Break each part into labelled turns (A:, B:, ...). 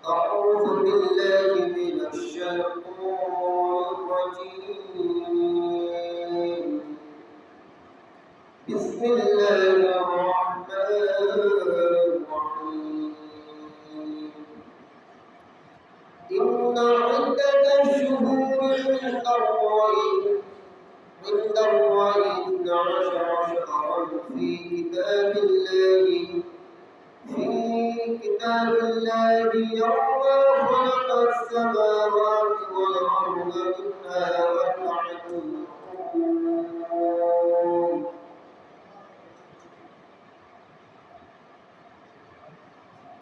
A: أعوذ بالله من الشيطان الرجيم. بسم الله الرحمن الرحيم. إن عدة الشهور عند الله 12 شهرا في كتاب الله يوم خلق السماوات والأرض منها أربعة حرم.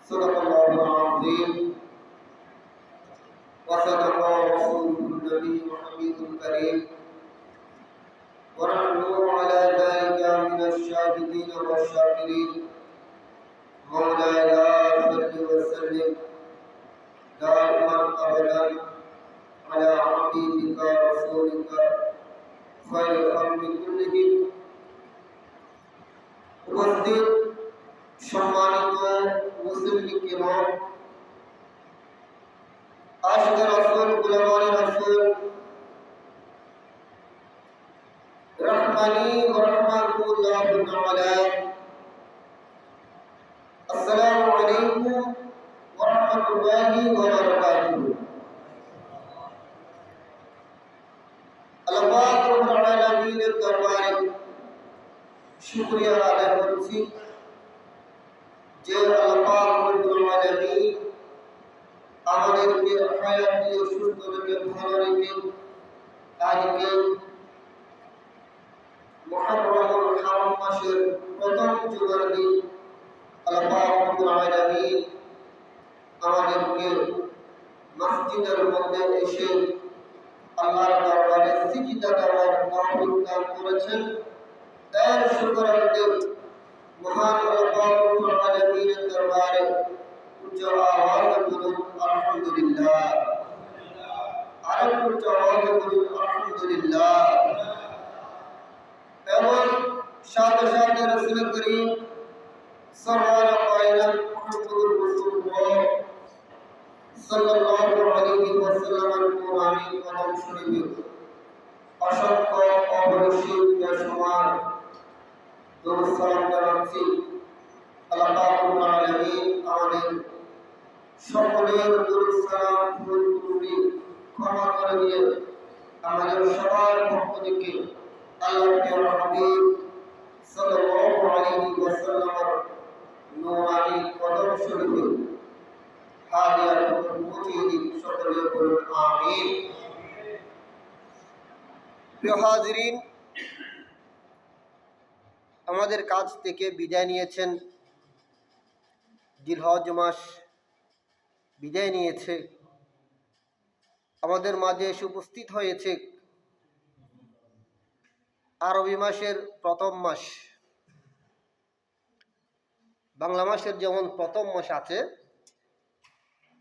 A: صدق الله العظيم وصدق رسوله النبي محمد الكريم ونحن على ذلك من الشاهدين والشاكرين. مولاي صل وسلم دائما ابدا على حبيبك رسولك خير الخلق كلهم. উপস্থিত সম্মানিত মুসলিম কিরাম, আশিক রাসূল গুলামানি রাসূল রহমানি ওয়া রাহমাতুল্লাহি তাআলা, আসসালামু আলাইকুম ওয়া রাহমাতুল্লাহি ওয়া বারাকাতুহু। আল্লাহ পাক রব্বুল আলামিনের দরবারে শুকরিয়া আদায় করছি যে আল্লাহ পাক রব্বুল আলামিন আমাদেরকে হায়াতে সুস্থ রেখে ভালো রেখে আজকে মুহররমুল হারাম মাসের প্রথম জুমার দিন আল্লাহ পাক রব্বুল আলামিন আমাদেরকে মসজিদের মধ্যে এসে আল্লাহর দরবারে সিজদা দেওয়ার তৌফিক দান করেছেন। তার শুকরাতে মহান আল্লাহ পাক রব্বুল আলামিনের দরবারে উচ্চ আওয়াজে বলুন আলহামদুলিল্লাহ। আর উচ্চ আওয়াজে বলুন আলহামদুলিল্লাহ। এবং সাথে সাথে রাসূল করিম সাল্লাল্লাহু আলাইহি ওয়াসাল্লামের কোরআনী কলম শরীফে অসংখ্য অপরিসীম সমান দরুদ সালাম জানাচ্ছি। আল্লাহ পাক রব্বুল আলামিন আমাদের সকলের দরুদ সালাম ভুল ত্রুটি ক্ষমা করে দিয়ে আমাদের সবার পক্ষ থেকে আল্লাহর হাবিব সাল্লাল্লাহু আলাইহি ওয়াসাল্লামের নূরানী কদম শরীফে হাদিয়ার পৌঁছিয়ে দিন। সকলে বলুন আমিন। প্রিয় হাজিরিন, আমাদের কাছ থেকে বিদায় নিয়েছেন, জিলহজ মাস বিদায় নিয়েছে, আমাদের মাঝে এসে উপস্থিত হয়েছে আরবি মাসের প্রথম মাস। বাংলা মাসের যেমন প্রথম মাস আছে,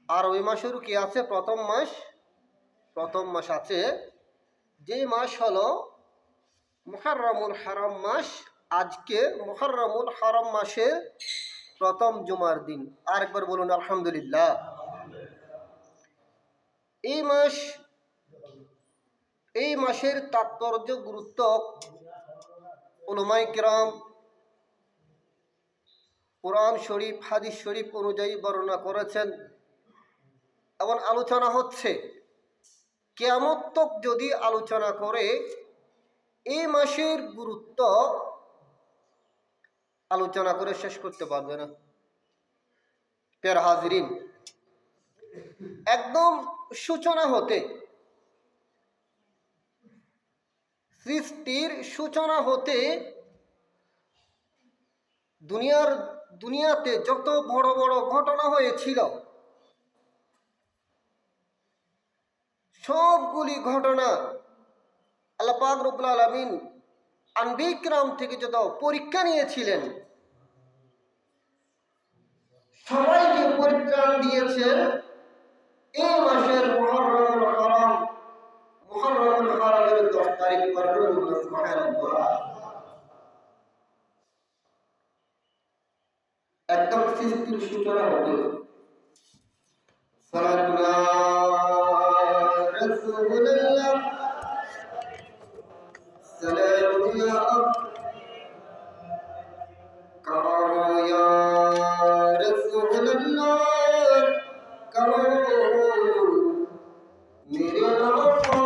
A: আরবি মাসেরও কি আছে প্রথম মাস আছে, যে মাস হলো মুহররমুল হারাম মাস। আজকে মুহররমুল হারাম মাসের প্রথম জুমার দিন। আরেকবার বলুন আলহামদুলিল্লাহ। এই মাসের তাৎপর্য গুরুত্ব উলামায়ে কিরাম কোরআন শরীফ হাদিস শরীফ অনুযায়ী বর্ণনা করেছেন এবং আলোচনা হচ্ছে। কিয়ামত তক যদি আলোচনা করে এই মাসের গুরুত্ব আলোচনা করে শেষ করতে পারবে না। প্রিয় হাজিরিন, একদম সূচনা হতে, সৃষ্টির সূচনা হতে দুনিয়াতে যত বড় বড় ঘটনা হয়েছিল, সবগুলি ঘটনা আল্লাহ পাক রব্বুল আলামিন আনবিয়া কিরাম থেকে যত পরীক্ষা নিয়েছিলেন, সবাইকে পরিত্রাণ দিয়েছেন এই মাসের মুহররমুল হারামের 10 তারিখ পর্যন্ত। সুবহানাল্লাহ। একদম সৃষ্টির সূচনা হতে जन्नत करो मेरे नौकर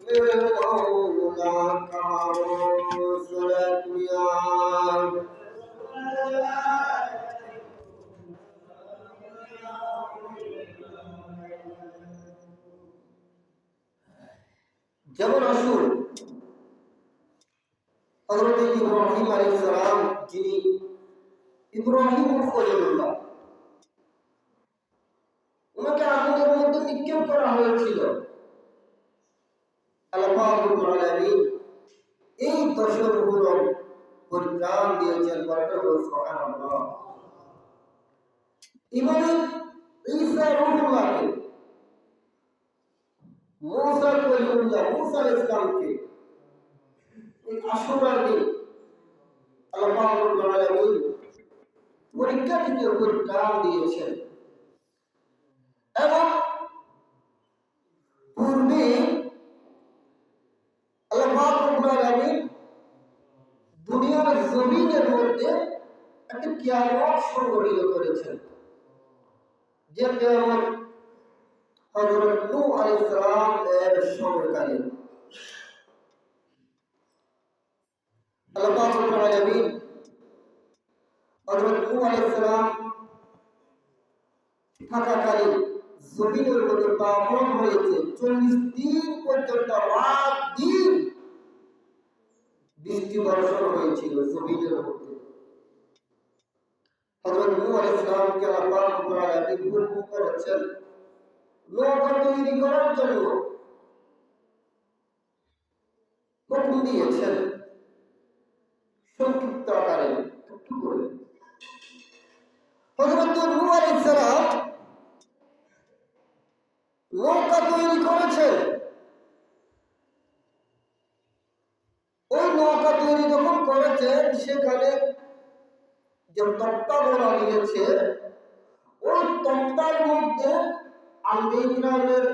A: मेरे मौला करो सुरे दुनिया। যেমন আসুন হযরত ইব্রাহিম আলাইহিস সালাম, যিনি ইব্রাহিম খলিলুল্লাহ, ওনাকে আগুনের মধ্যে নিক্ষেপ করা হয়েছিল। আল্লাহ পাক রব্বুল আলামিন এই দশর উপর পরিত্রাণ দিয়েছেন। বরকত সুবহানাল্লাহ। ইমাম ঈসা রূহুল্লাহকে, মুসা কলিমুল্লাহ, মুসা আলাইহিস সালামকে এই আশুরার দিন আল্লাহ পাক রব্বুল আলামিন পরীক্ষা থেকে পরিত্রাণ দিয়েছেন। এবং পূর্বে আল্লাহ পাক রব্বুল আলামিন দুনিয়ার জমিনের মধ্যে একটা কিয়ামত সংঘটিত করেছেন, যে কিয়ামত হযরত নূহ আলাইহিস সালাম এর সময়কালে। আল্লাহ পাক রব্বুল আলামিন হযরত নূহ আলাইহিস সালাম থাকাকালীন জমিনের মধ্যে পাবন হয়েছে 40 দিন পর্যন্ত রাত দিন বৃষ্টি বর্ষণ হয়েছিল জমিনের মধ্যে। হযরত নূহ আলাইহিস সালামকে আল্লাহ পাক রব্বুল আলামিন হুকুম করেছেন নৌকা তৈরি করার জন্য, হুকুম দিয়েছেন সংক্ষিপ্ত আকারে একটু করে। হযরত নূহ আলাইহিস সালাম নৌকা তৈরি করেছেন। ওই নৌকা তৈরি যখন করেছেন, সেখানে যে তক্তা বলা গিয়েছে, ওই তক্তার মধ্যে আম্বিকরামের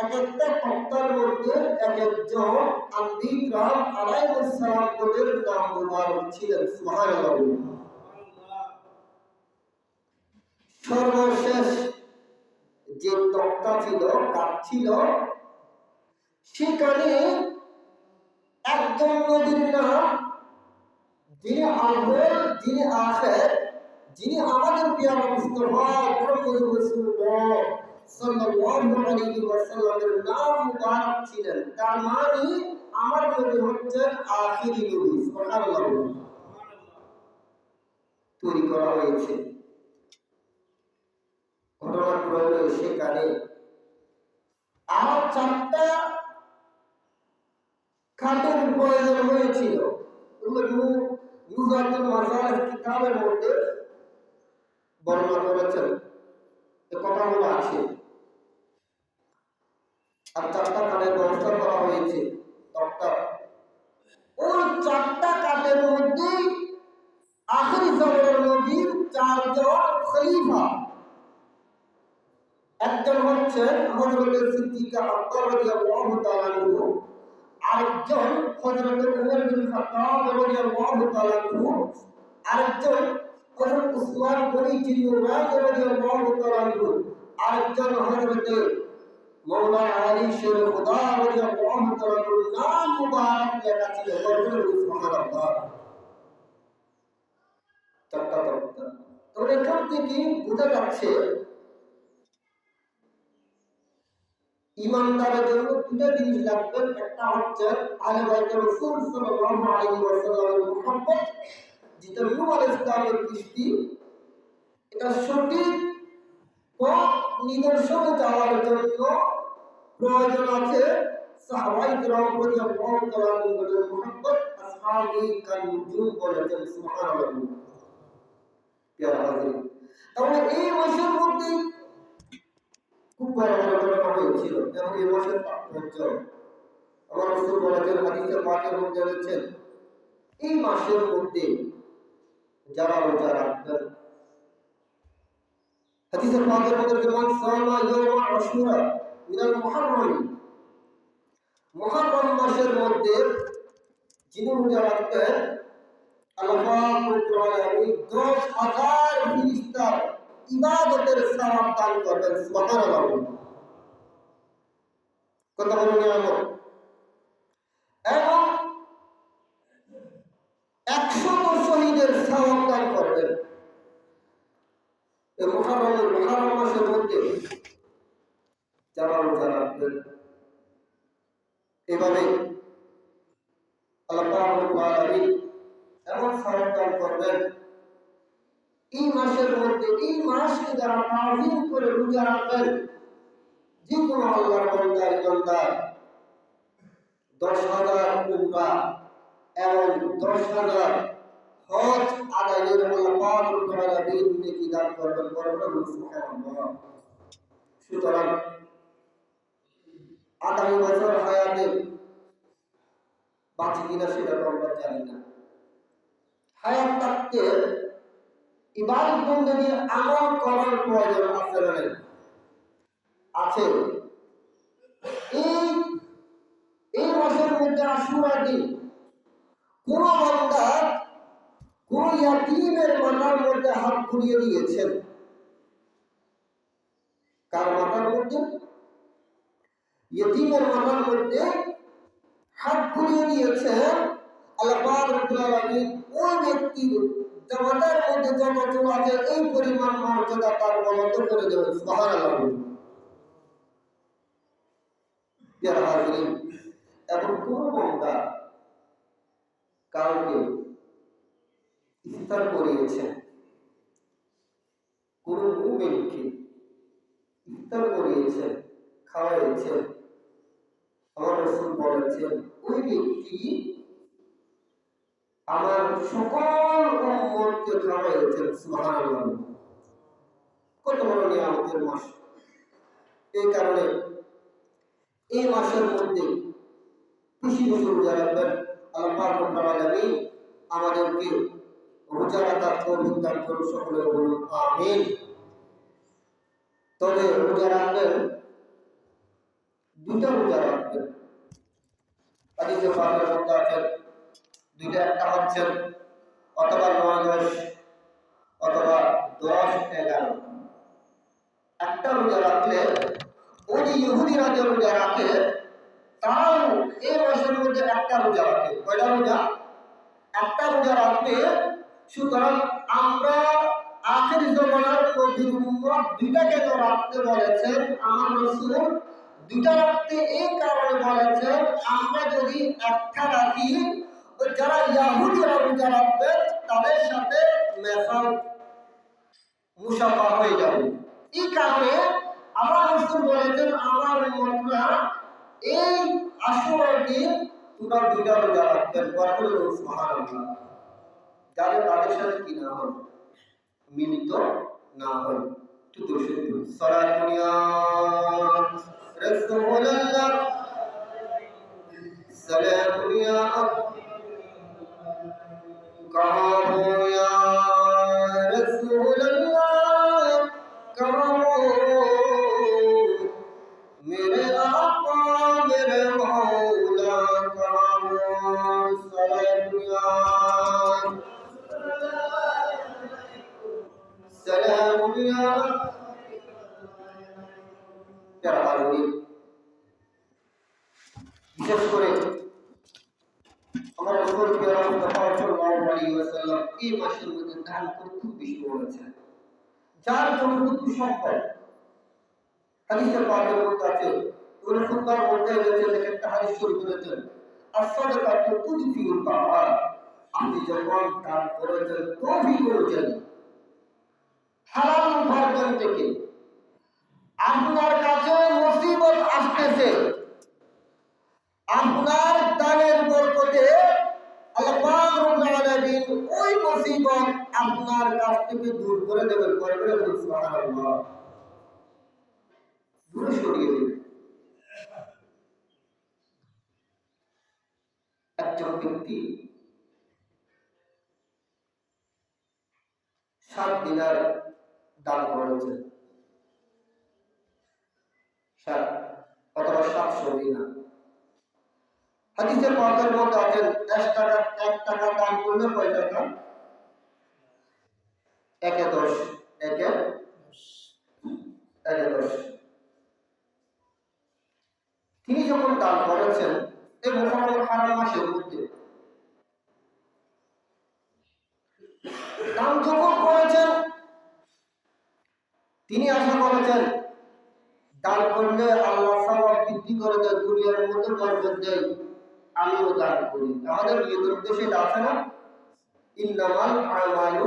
A: এক একটা তক্তার মধ্যে এক একজন আম্বিকরাম আলাইহিস সালাম কোদের নাম মুবারক ছিলেন। সুবহানাল্লাহ। সর্বশেষ যে তক্তা ছিল, কাঠ ছিল, সেখানে একজন নবীর নাম, যিনি আউয়াল, যিনি আখির, যিনি আমাদের প্রিয় মুস্তাফা মুহাম্মদ রাসূলুল্লাহ সাল্লাল্লাহু আলাইহি ওয়াসাল্লামের নাম মুবারক ছিলেন। তার মানে আমার নবী হচ্ছেন আখিরি নবী। সুবহানাল্লাহ। তৈরি করা হয়েছে। ঘটনাক্রমে সেখানে আর 4টা খাটের প্রয়োজন হয়েছিল। নুজাতুল মাজালিস কিতাবের মধ্যে বর্ণনা করেছেন, এই কথাগুলো আছে। আর 4টা কাঠের ব্যবস্থা করা হয়েছে তক্তা। ওই 4টা কাঠের মধ্যে আখিরি জামানার নবীর 4 জন খলিফা, একজন হচ্ছেন হযরত সিদ্দিক আকবর রাদিয়াল্লাহু তাআলা আনহু, আরেকজন হযরত উমর বিন খাত্তাব রাদিয়াল্লাহু তাআলা আনহু, আরেকজন হযরত উসমান গনি জিন্নুরান রাদিয়াল্লাহু তাআলা আনহু, আরেকজন হযরত মাওলানা আলী শের খুদা রাদিয়াল্লাহু তাআলা আনহু। নাম মুবারক লেখা ছিল। সুবহানাল্লাহ। তক্তা। তো এখান থেকে বোঝা যাচ্ছে ইমানদারের জন্য 2টা জিনিস লাগবে। একটা হচ্ছে আহলে বাইত রাসূল সাল্লাল্লাহু আলাইহি ওয়াসাল্লামের মুহাব্বত, যেটা নূহ আলাইহিস সালামের কৃষ্টি। এটা সঠিক পথ নিদর্শনে যাওয়ার জন্য প্রয়োজন আছে সাহাবায়ে কিরাম রাদিয়াল্লাহু তাআলা আনহুদের মুহাব্বত। আসহাবে কান নুজুম বলেছেন। সুবহানাল্লাহ। প্রিয় হাজিরিন, তাহলে এই মাসের মধ্যে খুব বড় ঘটনা হয়েছিল। যেমন এই মাসের তাৎপর্য আমার রাসূল বলেছেন, হাদিসে পাকের মধ্যে রয়েছেন, এই মাসের মধ্যে যারা রোজা রাখবেন, হাদিসে পাকের মধ্যে যেমন সামা ইয়াউমা আশুরা মিনাল মুহাররম, মুহাররম মাসের মধ্যে যিনি রোজা রাখবেন, আল্লাহ পাক রব্বুল আলামিন 10,000 ফেরেশতা ইবাদতের সওয়াব দান করবেন। সুবহানাল্লাহ। কত বড় নিয়ামত! এবং 100 শহীদের সওয়াব দান করবেন। এই মুহররম মাসের মধ্যে যারা রোজা রাখবেন, এভাবে আল্লাহ পাক রব্বুল আলামিন এমন সওয়াব দান করবেন। এই মাসের মধ্যে, এই মাসকে যারা তাজিম করে রোজা রাখবেন, যে কোনো আল্লাহর বান্দা 10,000 উমরা এবং 10,000 হজ আদায়ের আল্লাহ পাক রব্বুল আলামিন নেকি দান করবেন। সুবহানাল্লাহ। সুতরাং আগামী বছর হায়াতে বাঁচি কিনা সেটা আমরা জানি না। হায়াত থাকতে ইবাদত বন্দেগী আমল করার প্রয়োজন আছে না? আছে। এই মাসের মধ্যে আশুরার দিন কোন বান্দা কোন ইয়াতীমের মাথার মধ্যে হাত ঘুরিয়ে দিয়েছেন? কার মাথার মধ্যে? ইয়াতীমের মাথার মধ্যে হাত ঘুরিয়ে দিয়েছেন আল্লাহ পাক রব্বুল আলামিন ওই ব্যক্তির মাথার মধ্যে যত চুল আছে এই পরিমাণ মর্যাদা তার বলন্দ করে দেবেন। সুবহানাল্লাহ। যারা হাজিরিন, এবং কোন বান্দা কাউকে ইফতার করিয়েছেন, কোন মুমিনকে ইফতার করিয়েছেন, খাওয়াইছেন, আমার রাসূল বলেছেন ওই ব্যক্তি আমার সকল উম্মতকে খাওয়াইছেন। সুবহানাল্লাহ। কত বড় নিয়ামতের মাস! এই কারণে এই মাসের মধ্যে বেশি বেশি রোজা রাখবেন। আল্লাহ পাক রব্বুল আলামিন আমাদেরকে রোজা রাখার তৌফিক দান করুন। সকলে বলুন আমিন। তবে রোজা রাখবেন, দুইটা রোজা রাখবেন। হাদিসে পাকের মধ্যে আছে দুইটা, একটা হচ্ছে অথবা 9-10 অথবা 10-11। একটা রোজা রাখলে ওই যে ইহুদিরা যে রোজা রাখে তারাও এই মাসের মধ্যে একটা রোজা রাখে। কয়টা রোজা? একটা রোজা রাখতে। সুতরাং আমরা আখির জামানার নবীর উম্মত দুইটা কেন রাখতে বলেছেন আমার রাসূল? দুইটা রাখতে এই কারণে বলেছেন, আমরা যদি একটা রাখি যারা ইহুদিরা রোজা রাখবে তাদের সাথে মেশাল মুসাফা হয়ে যাবে। এই কারণে আমার রাসূল বলেছেন আমার উম্মতরা এই আশুরার দিন তোমরা দুইটা রোজা রাখবেন। সুবহানাল্লাহ। যাতে তাদের সাথে কি না হয়, মিলিত না হয়। তো সালাতুন ইয়া রাসূলুল্লাহ, সালাতুন ইয়া কামু ইয়া রাসূলুল্লাহ, কামু মেরে আপা মেরে মৌলা, কামু সালাতুন ইয়া সালামুন ইয়া। যারা হাজির, বিশেষ করে আমার রাসূল সাল্লাল্লাহু আলাইহি ওয়াসাল্লাম এই মাসের মধ্যে দান করতে খুব বেশি বলেছেন। যার যতটুকু সম্ভব হাদিসে পাকের মধ্যে আছে। ওরা খুতবার মধ্যে রয়েছে একটা হাদিস শরীফ বলেছেন, as-সাদাকাতু তুদফিউল বা'আ। আপনি যখন দান করেছেন, তৌফিক করেছেন হারাম উপার্জন থেকে, আপনার কাছে মুসিবত আসতেছে, আপনার দানের বরকতে আল্লাহ পাক রব্বুল আলামিন ওই মুসিবত আপনার কাছ থেকে দূর করে দেবেন। সুবহানাল্লাহ। দূরে সরিয়ে দেবেন। একজন ব্যক্তি 7 দিনার দান করেছেন, 7 অথবা 700 দিনার। হাদিসে পাকের মধ্যে আছে 1 টাকা দান করলে কয় টাকা? 1-10, 1 11-10। তিনি যখন দান করেছেন এই মুহররম হারাম মাসের মধ্যে, দান যখন করেছেন তিনি আশা করেছেন দান করলে আল্লাহ সওয়াব বৃদ্ধি করে দেয়, দুনিয়ার মধ্যে বরকত দেয়, আমিও দান করি। আমাদের নিয়তের উদ্দেশ্যে এটা আছে না, ইন্নামাল আমালু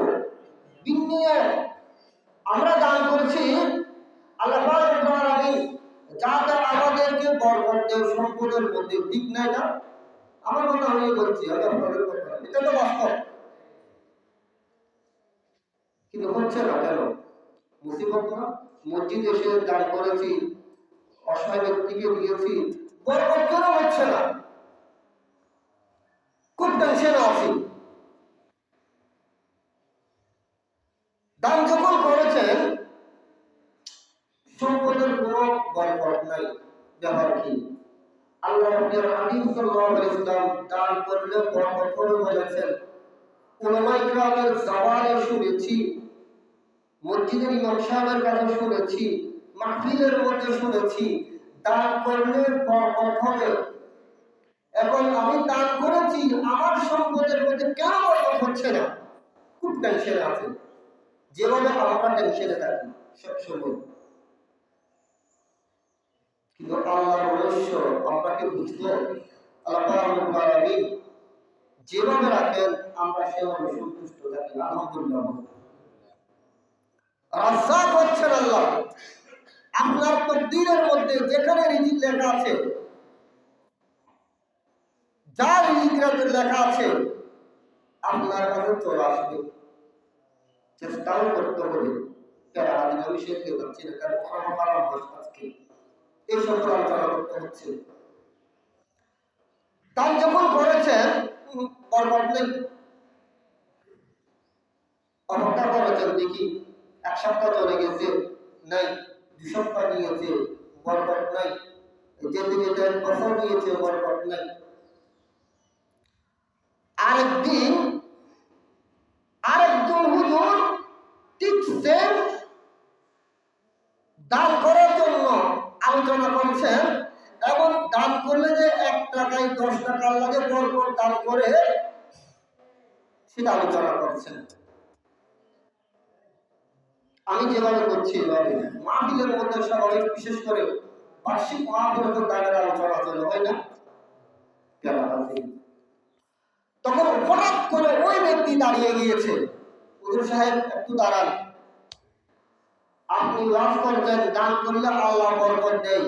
A: বিন্নিয়াত। আমরা দান করেছি আল্লাহ পাক রব্বুল আলামিন যাতে আমাদেরকে বরকত দেয় সম্পদের মধ্যে, ঠিক না? এটা আমার কথা আমি বলছি, আমি আপনাদের কথা, এটা তো বাস্তব। কিন্তু হচ্ছে না কেন? মুসিবত না? মসজিদ এসে দান করেছি, অসহায় ব্যক্তিকে দিয়েছি, বরকত কেন হচ্ছে না? খুব টেনশনে আছি। দান যখন করেছেন সম্পদের কোনো বরকত নাই, ব্যাপার কি? আল্লাহ রাব্বুল হাবিব সাল্লাল্লাহু আলাইহি ওয়াসাল্লাম দান করলে বরকত হবে বলেছেন। উলামায়ে কিরামের জবানে শুনেছি, মসজিদের ইমাম সাহেবের কাছে শুনেছি, মাহফিলের মধ্যে শুনেছি, দান করলে বরকত হবে। এখন আমি দান করেছি, আমার সম্পদের মধ্যে কেন বরকত হচ্ছে না? খুব টেনশনে আছে, যেভাবে আমরা টেনশনে থাকি সবসময়। কিন্তু আল্লাহর রহস্য আমরা কি বুঝবো? আল্লাহ পাক রব্বুল আলামিন যেভাবে রাখেন আমরা সেভাবে সন্তুষ্ট থাকি, আলহামদুলিল্লাহ। রাজ্জাক হচ্ছেন আল্লাহ। আপনার তকদীরের মধ্যে যেখানে রিজিক লেখা আছে, যা রিজিকের লেখা আছে আপনার কাছে চলে আসবে। চেষ্টাও করতে হবে। আমি শেখতে পারছি না, কারণ আমার হারাম মাস আজকে এই সম্পর্কে আলোচনা করতে হচ্ছে। দান যখন করেছেন বরকত নেই, অপেক্ষা করেছেন দেখি 1 সপ্তাহ চলে গেছে, নাই 2 সপ্তাহ নিয়েছে, বরকত নাই, যেতে যেতে 1 বছর নিয়েছে, বরকত নাই। আরেকজন হুজুর ঠিক সেম দান করার জন্য আলোচনা করছেন, এবং দান করলে যে 1 টাকায় 10 টাকা লাগে বরকত দান করে সেটা আলোচনা করছেন। আমি যেভাবে করছি এভাবে মাহফিলের মধ্যে স্বাভাবিক, বিশেষ করে বার্ষিক মাহফিলের দানের আলোচনা চলে, হয় না? তখন হঠাৎ করে ওই ব্যক্তি দাঁড়িয়ে গিয়েছে, হুজুর সাহেব একটু দাঁড়ান, আপনি ওয়াজ করছেন দান করলে আল্লাহ বরকত দেয়।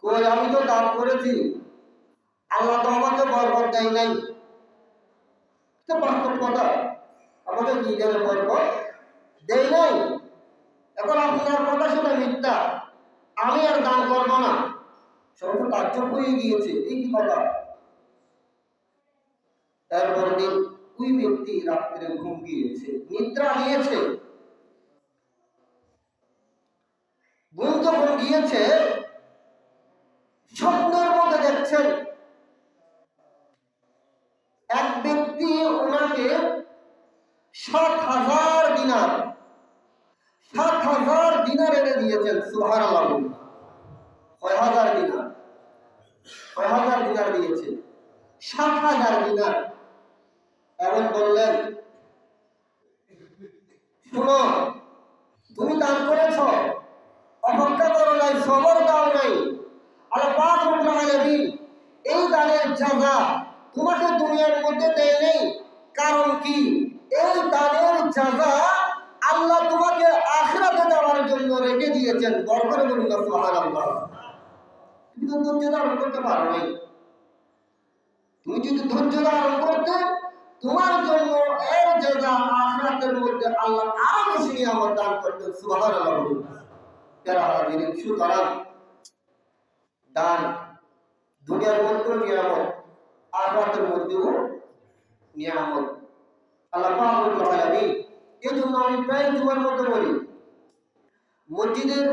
A: কই, আমি তো দান করেছি, আল্লাহ তো আমাকে বরকত দেয় নাই। তো বাস্তব কথা, আমাকে কি দেবে? বরকত দেয় নাই। এখন আপনার কথা শুনে মিথ্যা, আমি আর দান করবো না। সব তো তাজ্জব হয়ে গিয়েছে, এই কি কথা? তারপর দিন ওই ব্যক্তি রাত্রে ঘুম গিয়েছে, নিদ্রা নিয়েছে। ঘুম যখন গিয়েছে, স্বপ্নের মধ্যে দেখছেন এক ব্যক্তি ওনাকে 7,000 দিনার এনে দিয়েছেন। সুবহানাল্লাহ। 6,000 দিনার, 6,000 দিনার দিয়েছে, 7,000 দিনার। এবং বললেন, শুনো, তুমি দান করেছ, অপেক্ষা করো নাই, সবর দাও নাই, আল্লাহ পাক রব্বুল আলামিন এই দানের জাযা তোমাকে দুনিয়ার মধ্যে দেয় নাই। কারণ কি? এই দানের জাযা আল্লাহ তোমাকে আখিরাতে দেওয়ার জন্য রেখে দিয়েছেন। বরকত বলুন না সুবহানাল্লাহ। তুমি তো ধৈর্য ধারণ করতে পারো নাই। তুমি যদি ধৈর্য ধারণ করতে, তোমার জন্য এর জাযা আখিরাতের মধ্যে আল্লাহ আরো বেশি নিয়ামত দান করতেন। সুবহানাল্লাহ বলুন। যারা হাজিরিন, সুতরাং দান দুনিয়ার মধ্যেও নিয়ামত, আখিরাতের মধ্যেও নিয়ামত। আল্লাহ পাক রব্বুল আলামিন, এই জন্য আমি প্রায় জুমার মধ্যে বলি, মসজিদের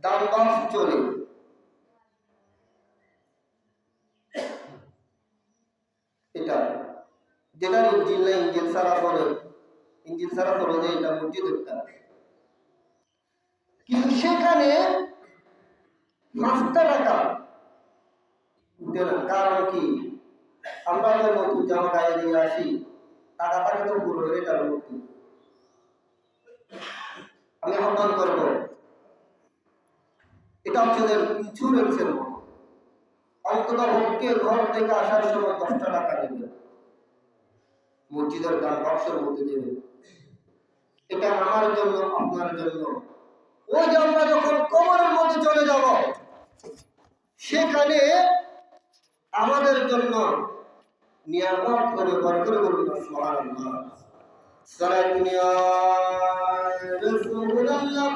A: দান বাক্স চলে, এটা যেটা ইঞ্জিন নাই, ইঞ্জিন ছাড়া চলে, ইঞ্জিন ছাড়া চলে যে এটা মসজিদ একটা। সেখানে 5 টাকা উঠে না। কারণ কি? আমরা তো নতুন জামা গায়ে দিয়ে আসি, টাকা থাকে তো পুরো এটার মধ্যে। আমি আহ্বান করবো, এটা হচ্ছে ইন্স্যুরেন্সের মতো, অন্তত পক্ষে ঘর থেকে আসার সময় 10 টাকা নেবে, মসজিদের দান বক্সের মধ্যে দেবে। এটা আমার জন্য, আপনার জন্য। ওই যে আমরা যখন কবরের মধ্যে চলে যাব, সেখানে আমাদের জন্য নিয়ামত করে বরকত করুন। সুবহানাল্লাহ। সালাতু ইয়া রাসূলুল্লাহ,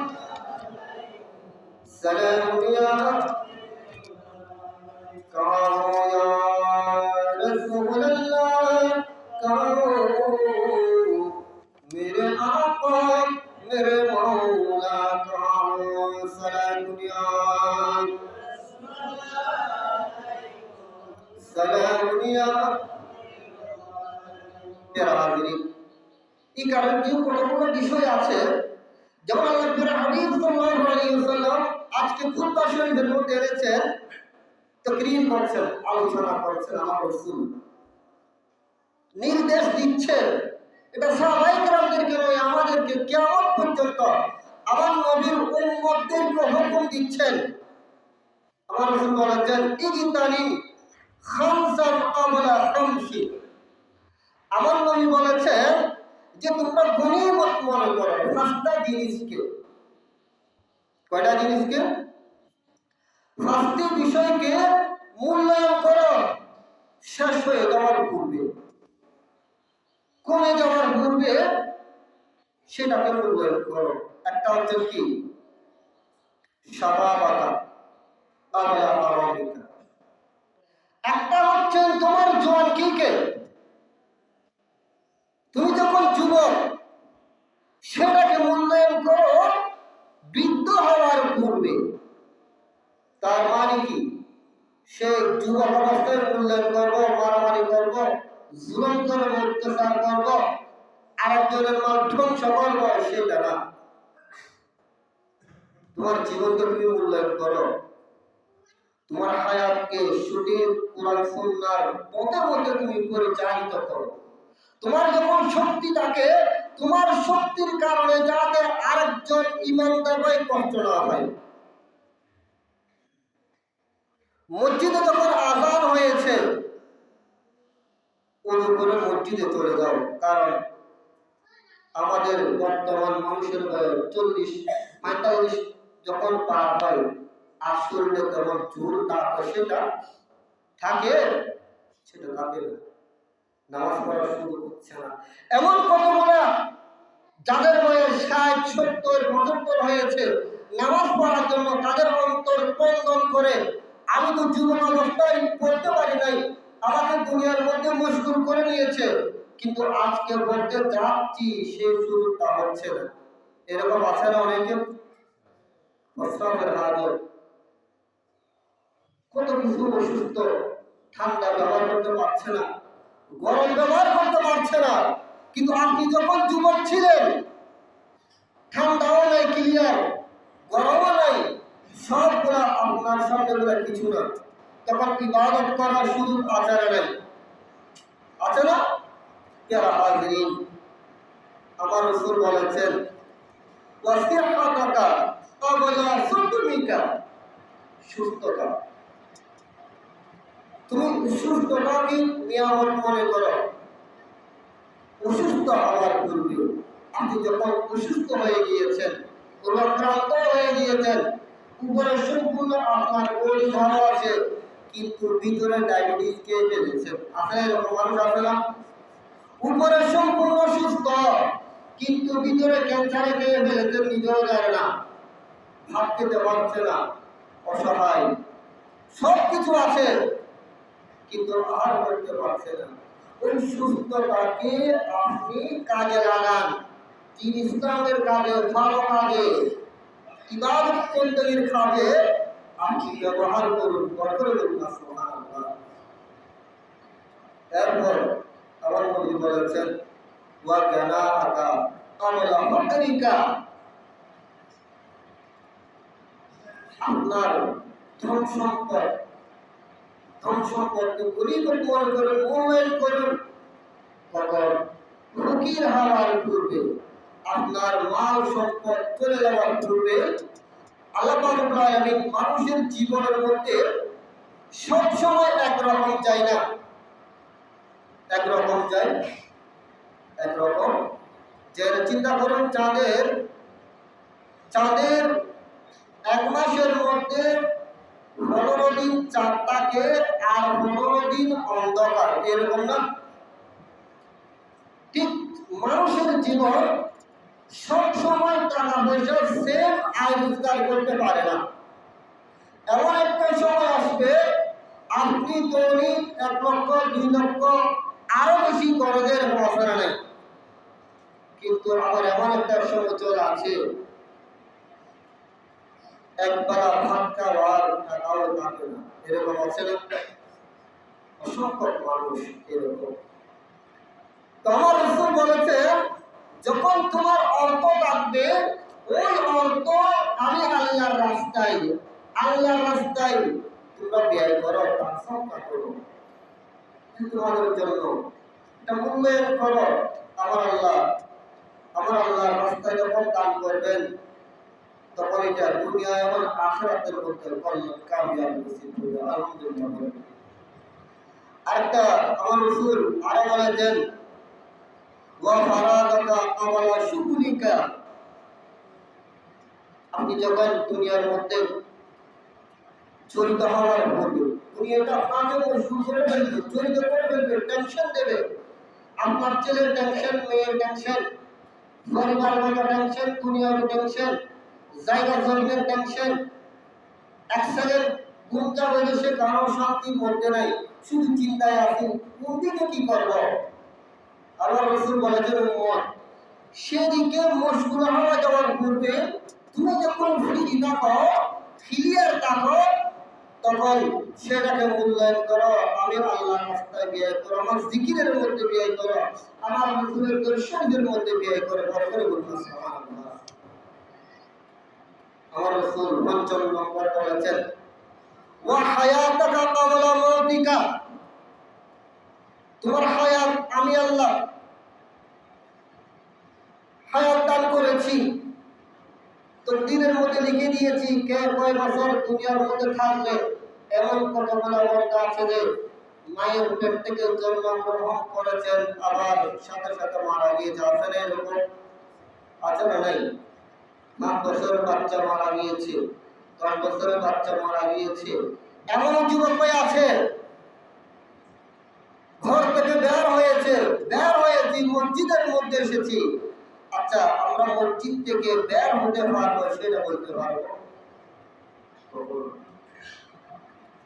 A: সালামু ইয়া কামু ইয়া রাসূলুল্লাহ, কামু मेरे आका मेरे मौला कामु। सालातु इया सालामु इया তেরা হাজিরিন। এই কারণে যে কতগুলো বিষয় আছে, যেমন আল্লাহর হাবিব সাল্লাল্লাহু আলাইহি ওয়াসাল্লাম আজকে খুতবা শরীফের মধ্যে এনেছেন, তাকরীর করছেন, আলোচনা করছেন। আমার রাসূল নির্দেশ দিচ্ছেন, এটা সাহাবায়ে কেরামদেরকে নয়, আমাদেরকে কিয়ামত পর্যন্ত আমার নবীর উম্মতদেরকে হুকুম দিচ্ছেন। আমার রাসূল বলেছেন, ইগতানি খামসান ক্বাবলা খামসি। আমার নবী বলেছেন যে তোমরা গনিমত মনে করো 5টা জিনিসকে। কয়টা জিনিসকে? 5টি বিষয়কে মূল্যায়ন করো শেষ হয়ে যাওয়ার পূর্বে, কমে যাওয়ার পূর্বে সেটাকে মূল্যায়ন করো। একটা হচ্ছে কি? শাবাবাকা ক্বাবলা হারামিকা। একটা হচ্ছে তোমার জওয়ানকে, তুমি যখন যুবক সেটাকে মূল্যায়ন করো বৃদ্ধ হওয়ার পূর্বে। তার মানে কি? সে যুবক অবস্থায় মূল্যায়ন করবো, মারামারি করবো, জুলুম করবো, অত্যাচার করবো, আরেকজনের মাল ধ্বংস করবো, সেটা না। তোমার জীবনকে তুমি মূল্যায়ন করো, তোমার হায়াতকে সঠিক কোরআন সুন্নাহর পথে পথে তুমি পরিচালিত করো। তোমার যখন শক্তি থাকে, তোমার শক্তির কারণে যাতে আরেকজন ইমানদার ভাই কষ্ট না হয়। মসজিদে যখন আযান হয়েছে, ওযু করে মসজিদে চলে যাও। কারণ আমাদের বর্তমান মানুষের বয়স 40-45 যখন পার হয়, আর শরীরে যখন জোর থাকে সেটা থাকে না, নামাজ পড়ার সুযোগ হচ্ছে না। এমন কতগুলো যাদের বয়স 60-70-75 হয়েছে, নামাজ পড়ার জন্য তাদের অন্তর স্পন্দন করে, আমি তো যুবক অবস্থায় পড়তে পারি নাই, আমাকে দুনিয়ার মধ্যে মশগুল করে নিয়েছে, কিন্তু আজকে বলতে যাচ্ছি সেই সুযোগটা হচ্ছে না। এরকম আছে না অনেকে? প্রস্রাবের হাজত, কত কিছু অসুস্থ, ঠান্ডা ব্যবহার করতে পারছে না, গরম ব্যবহার করতে পারছে না। কিন্তু আপনি যখন যুবক ছিলেন, ঠান্ডাও নাই ক্লিয়ার, গরমও নাই, সবগুলা আপনার সামনে কিছু না, তখন ইবাদত করার সুযোগ আচারে নাই, আছে না? যারা হাজিরিন, আমার রাসূল বলেছেন, ওয়াসিহাতাকা ক্বাবলা সুকমিকা। সুস্থতা, তুমি সুস্থতাকে নিয়ামত মনে করো। অসুস্থ হওয়ার পূর্বে, আপনি যখন অসুস্থ হয়ে গিয়েছেন, রোগাক্রান্ত হয়ে গিয়েছেন, উপরে সম্পূর্ণ আপনার বডি ভালো আছে, কিন্তু ভিতরে ডায়াবেটিস কে ফেলেছেন। আসলে এরকম মানুষ আছে না? উপরে সম্পূর্ণ সুস্থ, কিন্তু ভিতরে ক্যান্সারে কে ফেলেছেন নিজেও জানে না, ভাত খেতে পারছে না, অসহায়, সব কিছু আছে কিন্তু আহার করতে পারছে না। ওই সুস্থতাকে আপনি কাজে লাগান, দিন ইসলামের কাজে, ভালো কাজে, ইবাদত বন্দেগীর কাজে আপনি ব্যবহার করুন, বরকত করুন। সুবহানাল্লাহ। এরপর আমার নবী বলেছেন, ওয়া জানাআকা ক্বাবলা ফাকরিকা। আপনার ধন সম্পদকে গরিবের মনে করেন, মূল্যায়ন করুন, তখন ফকির হওয়ার পূর্বে, আপনার মাল সম্পদ চলে যাওয়ার পূর্বে আল্লাহ রাব্বুল আলামিন মানুষের জীবনের মধ্যে সবসময় একরকম চাই না, একরকম চাই, একরকম যে চিন্তা করুন, চাঁদের 1 মাসের মধ্যে 15 দিন চাঁদ থাকে আর 15 দিন অন্ধকার, এরকম না? ঠিক মানুষের জীবন সব সময় টাকা পয়সা সেম আয় রোজগার করতে পারে না। এমন একটা সময় আসবে আপনি দৈনিক 1 লক্ষ 2 লক্ষ আরো বেশি খরচের অবসর নেই, কিন্তু আবার এমন একটা সময় চলে আছে একবেলা ভাত খাওয়ার টাকাও থাকে না, এরকম আছে না? অসংখ্য মানুষ এরকম। তো আমার রাসূল বলেছে, যখন তোমার অর্থ থাকবে, ওই অর্থ আমি আল্লাহর রাস্তায় তোমরা ব্যয় করো, দান সদকা করো, তোমাদের জন্য এটা মূল্যায়ন করো। আমার আল্লাহর রাস্তায় যখন দান করবেন, তখন এটা দুনিয়া এবং আখিরাতের মধ্যে কল্যাণ কামিয়াবি নসিব হবে। আলহামদুলিল্লাহ। আরেকটা আমার রাসূল আরো বলেছেন, ওয়া ফারাগাকা আওয়ালা শুগুলিকা, আপনি যখন দুনিয়ার মধ্যে জড়িত হওয়ার পূর্বে, দুনিয়াটা আপনাকে মশগুল করে ফেলবে, জড়িত করে ফেলবে, টেনশন দেবে, আপনার ছেলের টেনশন, মেয়ের টেনশন, পরিবার বাজার টেনশন, দুনিয়ার টেনশন, জায়গা জমিনের টেনশন, এক সেকেন্ড ঘুমটা বেজে সে কারো শান্তির মধ্যে নাই, শুধু চিন্তায় আছে কোন দিকে কি করবো। আল্লাহ রাসূল বলেছেন, উম্মত সেদিকে মশগুল হওয়া যাওয়ার পূর্বে তুমি যখন ফ্রি থাকো, ক্লিয়ার থাকো, তখন সেটাকে মূল্যায়ন করো, আমি আল্লাহর রাস্তায় ব্যয় করো, আমার জিকিরের মধ্যে ব্যয় করো, আমার রাসূলের দর্শনের মধ্যে ব্যয় করো। বড় করে বলুন সুবহানাল্লাহ। আমার রাসূল ৫ম নম্বর বলেছেন, ওয়া হায়াতাকা ক্বাবলা মাউতিকা, তোমার হায়াত আমি আল্লাহ হায়াত দান করেছি, তো দিনের মধ্যে লিখে দিয়েছি কে কয় বছর দুনিয়ার মধ্যে থাকবে। এমন কতগুলো বান্দা আছে যে মায়ের পেট থেকে জন্মগ্রহণ করেছেন, আবার সাথে সাথে মারা গিয়েছে, আছে না? এরকম আছে না? নাই? 5 বছরের বাচ্চা মারা গিয়েছে, 10 বছরের বাচ্চা মারা গিয়েছে, এমন যুবক ভাই আছে ঘর থেকে বের হয়েছি, মসজিদের মধ্যে এসেছি। আচ্ছা, আমরা মসজিদ থেকে বের হতে পারবো সেটা বলতে পারবো?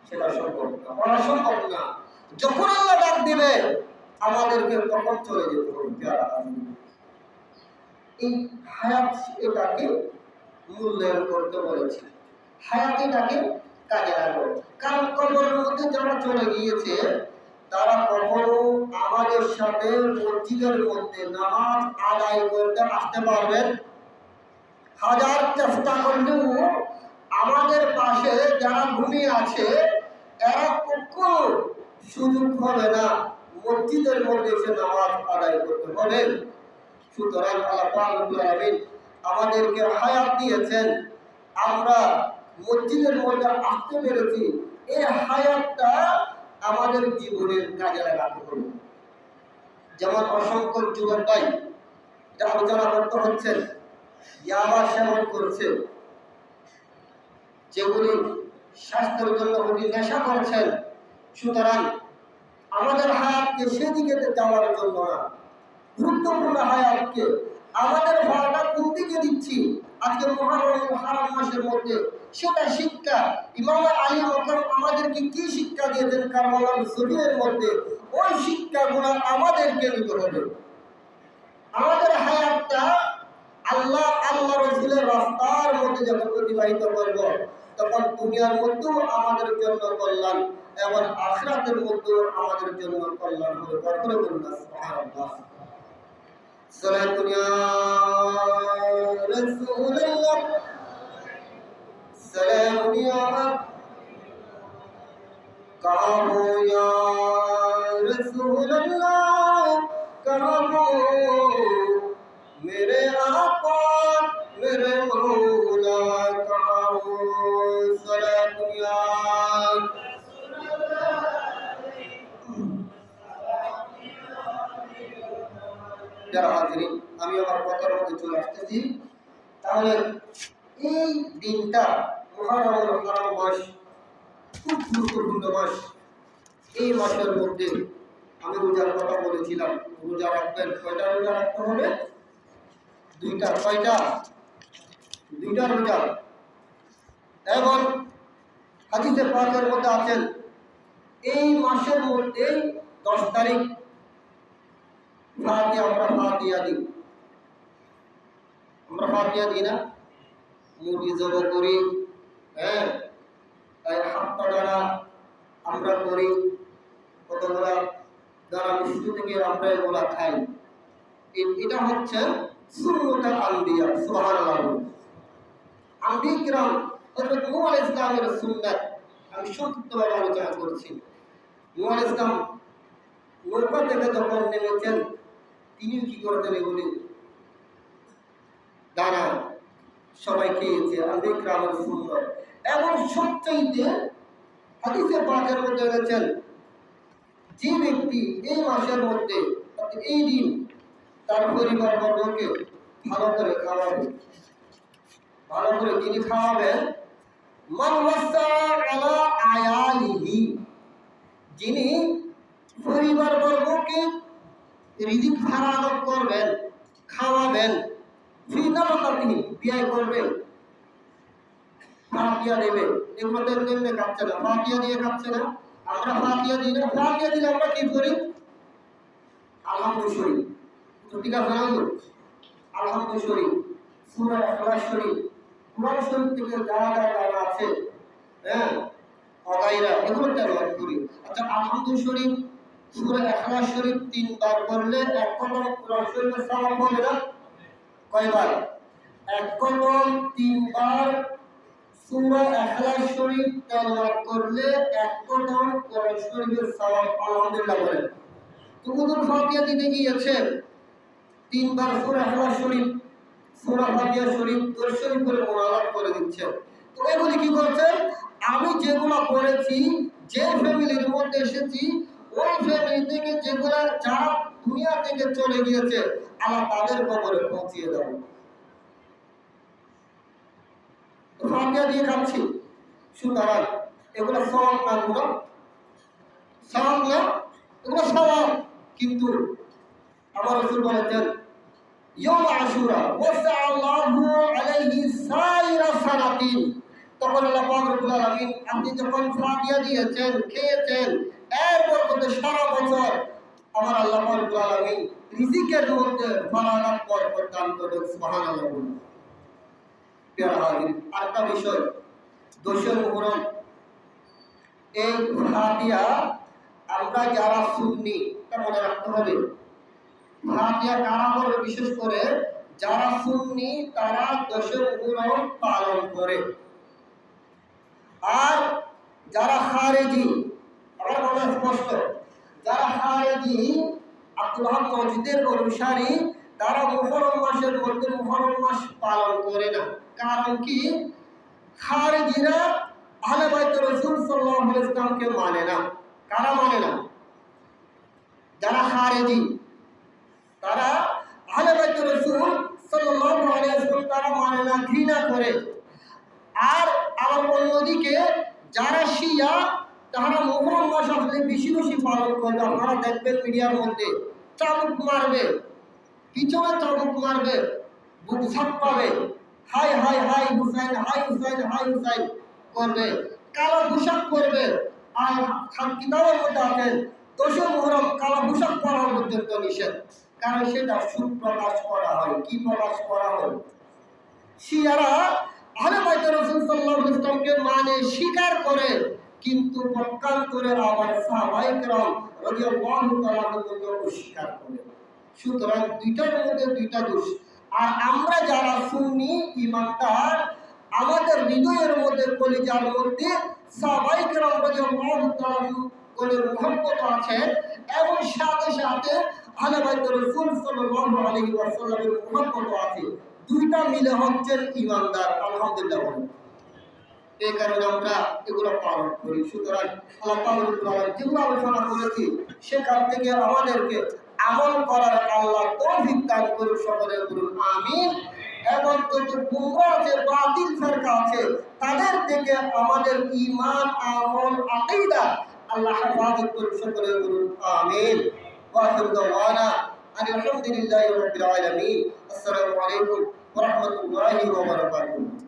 A: সেটা সম্ভব না, অসম্ভব না। যখন আল্লাহ ডাক দিবে আমাদেরকে তখন চলে যেতে হবে। এই হায়াত এটাকে মূল্যায়ন করতে বলেছে, হায়াত এটাকে কাজে লাগো। কারণ কবরের মধ্যে যারা চলে গিয়েছে তারা কখনো আমাদের সাথে মসজিদের মধ্যে নামাজ আদায় করতে আসতে পারবেন? হাজার চেষ্টা করলেও আমাদের পাশে যারা ঘুমিয়ে আছে এরা কখনো সুযোগ হবে না মসজিদের মধ্যে এসে নামাজ আদায় করতে হবে। সুতরাং আল্লাহ পাক রব্বুল আলামিন আমাদেরকে হায়াত দিয়েছেন, আমরা মসজিদের মধ্যে আসতে পেরেছি, এই হায়াতটা আমাদের জীবনের কাজে লাগাতে হবে। যেমন অসংখ্য যুবক ভাই এটা আলোচনা করতে হচ্ছে, ইয়াবা সেবন করছে, যেগুলি স্বাস্থ্যের জন্য খুবই নেশা করছেন। সুতরাং আমাদের হায়াতকে সেদিকে যাওয়ার জন্য না, গুরুত্বপূর্ণ হায়াতকে আমাদের ভাড়াটা কোন দিকে দিচ্ছি আজকে মুহররম হারাম মাসের মধ্যে, সেটা শিক্ষা ইমাম আলী মাকাম আমাদেরকে কি শিক্ষা দিয়েছেন কারবালার জমিনের মধ্যে, ওই শিক্ষাগুলো আমাদেরকে নিতে হবে। আমাদের হায়াতটা আল্লাহ রাসূলের রাস্তার মধ্যে যখন অতিবাহিত করব, তখন দুনিয়ার মধ্যেও আমাদের জন্য কল্যাণ এবং আখিরাতের মধ্যেও আমাদের জন্য কল্যাণ হবে। বরকত করুন সুবহানাল্লাহ। সালাতুন ইয়া রাসূলুল্লাহ सलाम या कहाँ हो या रसूल अल्लाह, कहाँ हो मेरे आका मेरे मौला, कहाँ हो सलाम या। যারা হাজিরিন, আমি আমার কথার মধ্যে চলে আসতেছি। তাহলে এই দিনটা মুহররমুল হারাম মাস, খুব গুরুত্বপূর্ণ মাস। এই মাসের মধ্যে আমি রোজার কথা বলেছিলাম, রোজা রাখবেন। কয়টা রোজা রাখতে হবে? দুইটা। কয়টা? দুইটা রোজা। এবং হাদিসে পাকের মধ্যে আছেন এই মাসের মধ্যে 10 তারিখ আমরা ফাতিহা দিই। আমরা ফাতিহা দিই না? মুরগি জবাই করি, হ্যাঁ, তাই হাত দ্বারা আমরা করি, কতগুলা যারা মিষ্টি থেকে আমরা এগুলা খাই। এটা হচ্ছে সুন্নতে আম্বিয়া। সুবহানাল্লাহ। আম্বিয়া কিরাম হযরত নূহ আলাইহিস সালামের সুন্নাত আমি সংক্ষিপ্তভাবে আলোচনা করছি। নূহ আলাইহিস সালাম নৌকা থেকে যখন নেমেছেন, তিনি কি করতেন? এগুলি দানা সবাই খেয়েছে, আম্বিয়া কিরামের সুন্নাত। এবং সবচাইতে হাদিসে পাকের মধ্যে এনেছেন যে ব্যক্তি এই মাসের মধ্যে এই দিন তার পরিবার বর্গকে ভালো করে খাওয়াবে, ভালো করে তিনি খাওয়াবেন, মান ওয়াসা আলা আয়ালিহি, যিনি পরিবার বর্গকে রিজিক ফারাগত করবেন, খাওয়াবেন, ফি নাফাকাতিহি, ব্যয় করবেন, ফাতিহা দেবে। এগুলো তেমনি খাচ্ছে না, ফাতিহা দিয়ে খাচ্ছে না। আমরা ফাতিহা দিই না। ফাতিহা দিলে আমরা কি করি? আলহামদুলিল্লাহ শরীফ, ঠিক আছে না? আলহামদুলিল্লাহ শরীফ, সূরা ইখলাস শরীফ, কুরআন শরীফ থেকে যারা যারা আছে, হ্যাঁ, অগাইরা, এগুলো তেলাওয়াত করি। আচ্ছা, আলহামদুলিল্লাহ শরীফ, সূরা ইখলাস শরীফ 3 বার পড়লে এক কলম কুরআন শরীফের সওয়াব হবে না? কয়বার? এক কলম 3 বার সূরা ইখলাস শরীফ তেলাওয়াত করলে এক কলম কুরআন শরীফের সওয়াব। আলহামদুলিল্লাহ বলেন। তো হুজুর ফাতিহা দিতে গিয়েছে 3 বার সূরা ইখলাস শরীফ, সূরা ফাতিহা শরীফ, দরুদ শরীফ করে মুনাজাত করে দিচ্ছেন। তো এগুলি কি করছেন? আমি যেগুলো করেছি, যে ফ্যামিলির মধ্যে এসেছি, ওই ফ্যামিলি থেকে যেগুলা যারা দুনিয়া থেকে চলে গিয়েছে, আল্লাহ তাদের কবরে পৌঁছিয়ে দেব। ফাতিহা দিয়ে খাচ্ছি, সুতরাং এগুলো সওয়াব না? এগুলো সওয়াব না? এগুলো সওয়াব। কিন্তু আমার রাসূল বলেছেন ইয়াউম আশুরা ওয়াসা আল্লাহু আলাইহি সাইরা সানাতিন, তখন আল্লাহ পাক রব্বুল আলামিন আপনি যখন ফাতিহা দিয়েছেন, খেয়েছেন, এর বরকতে সারা বছর আমার আল্লাহ পাক রব্বুল আলামিন রিজিকের মধ্যে ফারাগাত বরকত দান করেন। সুবহানাল্লাহ। প্রিয় হাজির, আরেকটা বিষয়, 10 মুহররম, এই ফাতিহা আমরা যারা সুন্নি তা মনে রাখতে হবে। ফাতিহা কারা করে? বিশেষ করে যারা সুন্নি তারা 10 মুহররম পালন করে। আর যারা খারেজি, আমার কথা স্পষ্ট, যারা খারেজি আব্দুল হক মসজিদের অনুসারী, তারা মুহররম মাসের মধ্যে মুহররম মাস পালন করে না। কারণ কি? খারেজিরা আহলে বাইত রাসূল সাল্লাল্লাহু আলাইহি ওয়াসাল্লামকে মানে না। কারা মানে না? যারা খারেজি, তারা আহলে বাইত রাসূল সাল্লাল্লাহু আলাইহি ওয়াসাল্লাম তারা মানে না, ঘৃণা করে। আর আবার অন্যদিকে যারা শিয়া, তারা মুহররম মাস আসলে বেশি বেশি পালন করবে। আপনারা দেখবেন মিডিয়ার মধ্যে চাবুক মারবে, পিছনে চাবুক মারবে, বুক ছাপ্পাবে, হাই হাই হাই হুসাইন, হাই হুসাইন, হাই হুসাইন করবে, কালো পোশাক করবে। আর কিতাবের মধ্যে আছেন 10 মুহররম কালো পোশাক পরা পর্যন্ত নিষেধ। কারণ সেটা সুখ প্রকাশ করা হয়। কি প্রকাশ করা হয়? শিয়ারা আহলে বাইত রাসূল সাল্লাল্লাহু আলাইহি ওয়াসাল্লামকে মানে স্বীকার করে, কিন্তু পক্ষান্তরে আবার সাহাবায়ে কেরাম রাদিয়াল্লাহু তাআলা আনহুকে অস্বীকার করে। সুতরাং দুইটার মধ্যে দুইটা দোষ। আর আমরা যারা সুন্নি ইমানদার, আমাদের হৃদয়ের মধ্যে কলিজার মধ্যে সাহাবায়ে কেরাম রাদিয়াল্লাহু তাআলা কোনের মুহাব্বত আছে এবং সাথে সাথে আহলে বাইত রাসূল সাল্লাল্লাহু আলাইহি ওয়াসাল্লামের মুহাব্বত আছে। দুইটা মিলে হচ্ছেন ঈমানদার। আলহামদুলিল্লাহ বলেন। এই কারণে আমরা এগুলো পালন করি। সুতরাং আল্লাহ তাআলা যেগুলো আলোচনা করেছি সেখান থেকে আমাদেরকে আমল করার আল্লাহ তৌফিক দান করুন। সকলে বলুন আমিন। এবং যত গুমরাহ আছে, বাতিল ফিরকা আছে, তাদের থেকে আমাদের ঈমান, আমল, আকীদা আল্লাহ হেফাজত করুন। সকলে বলুন আমিন। ওয়া আখিরু দাওয়ানা আলহামদুলিল্লাহি রাব্বিল আলামিন। আসসালামু আলাইকুম ওয়া রাহমাতুল্লাহি ওয়া বারাকাতুহু।